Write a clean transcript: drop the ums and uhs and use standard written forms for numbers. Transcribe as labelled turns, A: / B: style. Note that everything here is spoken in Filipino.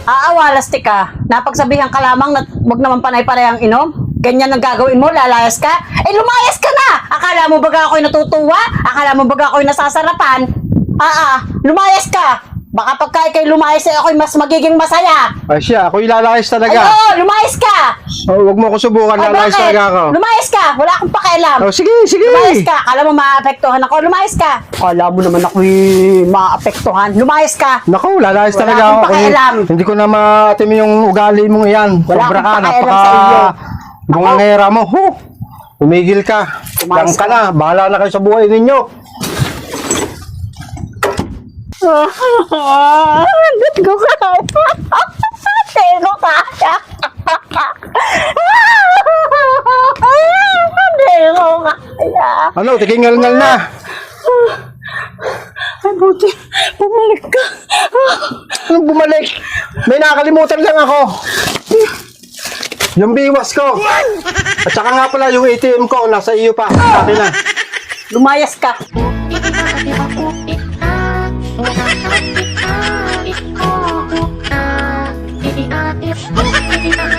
A: Aawalastik ka. Napagsabihan ka lamang na wag naman panay-panay ang inom. Ganyan ang gagawin mo, lalayas ka. Eh, lumayas ka na! Akala mo baga ako'y natutuwa? Akala mo baga ako'y nasasarapan? Lumayas ka! Baka pagka ikay lumayas ay ako'y mas magiging masaya.
B: Ay siya, ako ilalayas
A: Ay,
B: talaga.
A: oo, lumayas ka!
B: Huwag mo ko subukan,
A: Ay,
B: lalayas
A: bakit?
B: talaga ako.
A: Lumayas ka! Wala akong pakialam.
B: Sige, sige.
A: Lumayas ka! Akala mo maapektuhan ako. Lumayas ka! Akala mo naman ako'y maapektuhan. Lumayas ka!
B: Naku, lalayas
A: Wala
B: talaga
A: akong
B: ako.
A: pakialam.
B: Hindi ko na maatim yung ugali mong iyan.
A: Wala
B: Sobra
A: akong
B: ka,
A: pakialam sa iyo.
B: bungangera mo. Tumigil ka.
A: Lumayas
B: Diyan ka na. Bahala na kayo sa buhay ninyo.
A: Ba't ko ka? Hindi ko kaya. Hindi ko kaya.
B: Ano, tikingal-ngal na.
A: Ay, buti. Bumalik ka.
B: Anong bumalik? May nakakalimutan lang ako. Yung biwas ko. At saka nga pala yung ATM ko, nasa iyo pa. Akin na.
A: Lumayas ka.